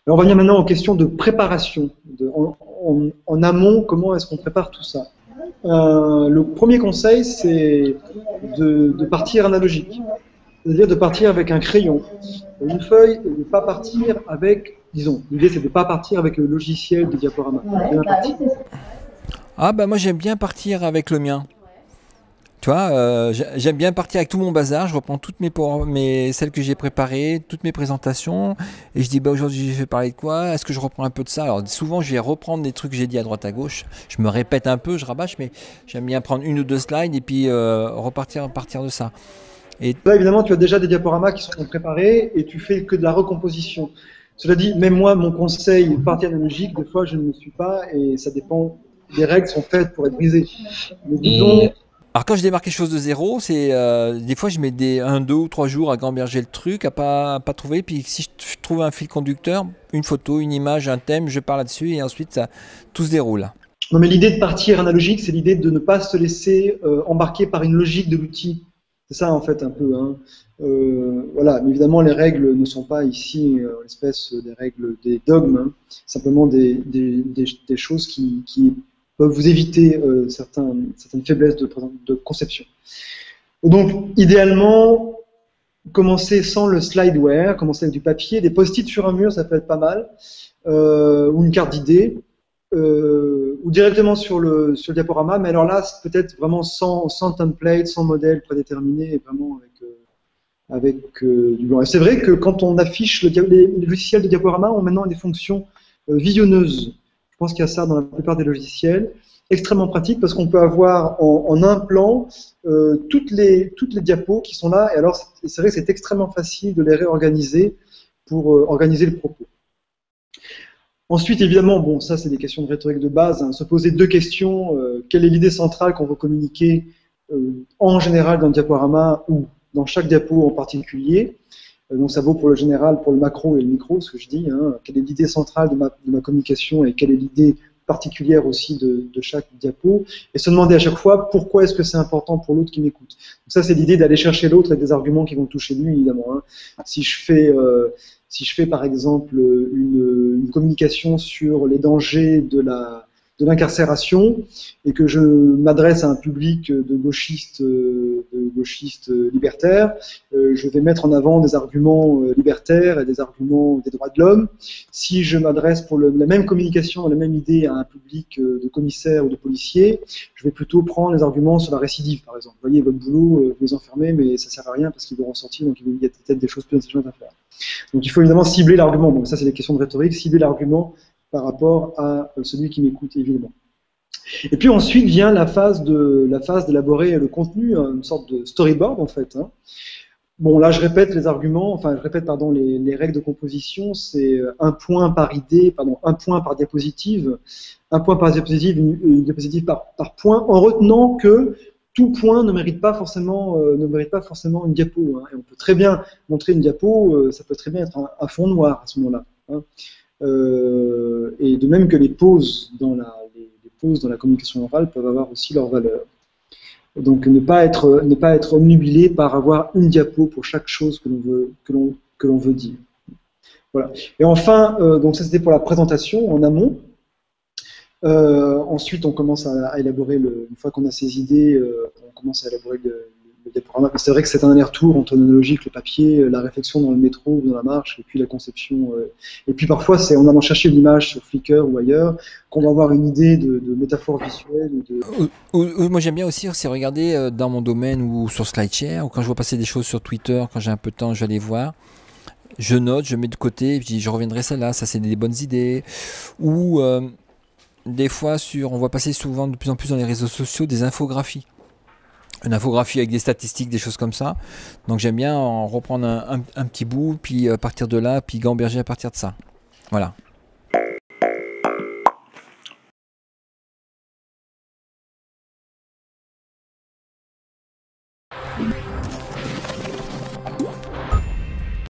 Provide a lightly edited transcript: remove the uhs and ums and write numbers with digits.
Alors, on va venir maintenant aux questions de préparation. En amont, comment est-ce qu'on prépare tout ça? Le premier conseil, c'est de partir analogique. C'est-à-dire de partir avec un crayon, une feuille, et de ne pas partir avec, disons, l'idée c'est de ne pas partir avec le logiciel de diaporama. Ah bah moi j'aime bien partir avec le mien. Tu vois, j'aime bien partir avec tout mon bazar. Je reprends toutes celles que j'ai préparées, toutes mes présentations, et je dis bah aujourd'hui je vais parler de quoi? Est-ce que je reprends un peu de ça? Alors souvent je vais reprendre des trucs que j'ai dit à droite à gauche. Je me répète un peu, je rabâche, mais j'aime bien prendre une ou deux slides et puis à partir de ça. Et Là, évidemment, tu as déjà des diaporamas qui sont préparés et tu fais que de la recomposition. Cela dit, même moi, mon conseil partie analogique, des fois je ne le suis pas et ça dépend. Les règles sont faites pour être brisées. Mais disons, alors quand je démarre quelque chose de zéro, c'est des fois je mets 2 ou 3 jours à gamberger le truc, à pas trouver. Puis si je trouve un fil conducteur, une photo, une image, un thème, je pars là-dessus et ensuite tout se déroule. non, mais l'idée de partir analogique, c'est l'idée de ne pas se laisser embarquer par une logique de l'outil. C'est ça en fait un peu. Hein. Voilà, mais évidemment les règles ne sont pas ici l'espèce des règles des dogmes, hein. Simplement des choses qui peuvent vous éviter certaines faiblesses de conception. Donc idéalement, commencer sans le slideware, commencer avec du papier, des post-it sur un mur, ça peut être pas mal, ou une carte d'idées. Ou directement sur le diaporama, mais alors là, peut-être vraiment sans template, sans modèle prédéterminé, et vraiment avec du blanc. Et c'est vrai que quand on affiche les logiciels de diaporama ont maintenant des fonctions visionneuses. Je pense qu'il y a ça dans la plupart des logiciels. Extrêmement pratique parce qu'on peut avoir en un plan toutes les diapos qui sont là. Et alors, c'est vrai que c'est extrêmement facile de les réorganiser pour organiser le propos. Ensuite, évidemment, bon, ça c'est des questions de rhétorique de base, hein, se poser deux questions. Quelle est l'idée centrale qu'on veut communiquer en général dans le diaporama ou dans chaque diapo en particulier? Donc ça vaut pour le général, pour le macro et le micro, ce que je dis. Hein. Quelle est l'idée centrale de ma communication et quelle est l'idée particulière aussi de chaque diapo? Et se demander à chaque fois pourquoi est-ce que c'est important pour l'autre qui m'écoute. Donc ça c'est l'idée d'aller chercher l'autre avec des arguments qui vont toucher lui, évidemment. Hein. Si je fais par exemple une communication sur les dangers de l'incarcération et que je m'adresse à un public de gauchistes libertaires, je vais mettre en avant des arguments libertaires et des arguments des droits de l'homme. Si je m'adresse pour la même communication, la même idée à un public de commissaires ou de policiers, je vais plutôt prendre les arguments sur la récidive, par exemple. Vous voyez, votre boulot, vous les enfermez, mais ça sert à rien parce qu'ils vont ressortir, donc il y a peut-être des choses plus intelligentes à faire. Donc il faut évidemment cibler l'argument. Donc ça, c'est des questions de rhétorique, cibler l'argument par rapport à celui qui m'écoute, évidemment. Et puis ensuite vient la phase d'élaborer le contenu, une sorte de storyboard en fait. Hein. Bon, là je répète les arguments, enfin je répète pardon les règles de composition, c'est un point par idée, pardon, un point par diapositive, une diapositive par point, en retenant que tout point ne mérite pas forcément une diapo. Hein. Et on peut très bien montrer une diapo, ça peut très bien être un fond noir à ce moment-là. Hein. Et de même que les pauses dans la communication orale peuvent avoir aussi leur valeur. Donc ne pas être omnubilé par avoir une diapo pour chaque chose que l'on veut dire. Voilà. Et enfin, donc ça c'était pour la présentation en amont. Ensuite, on commence à élaborer, une fois qu'on a ces idées, on commence à élaborer le diaporama. C'est vrai que c'est un aller-retour entre l'analogique, le papier, la réflexion dans le métro ou dans la marche, et puis la conception. Et puis parfois, c'est en allant chercher une image sur Flickr ou ailleurs qu'on va avoir une idée de métaphore visuelle. Moi, j'aime bien aussi, c'est regarder dans mon domaine ou sur SlideShare, ou quand je vois passer des choses sur Twitter, quand j'ai un peu de temps, je vais aller voir. Je note, je mets de côté, je dis je reviendrai celle-là, ça c'est des bonnes idées. Ou des fois, on voit passer souvent de plus en plus dans les réseaux sociaux des infographies. Une infographie avec des statistiques, des choses comme ça. Donc j'aime bien en reprendre un petit bout, puis partir de là, puis gamberger à partir de ça. Voilà.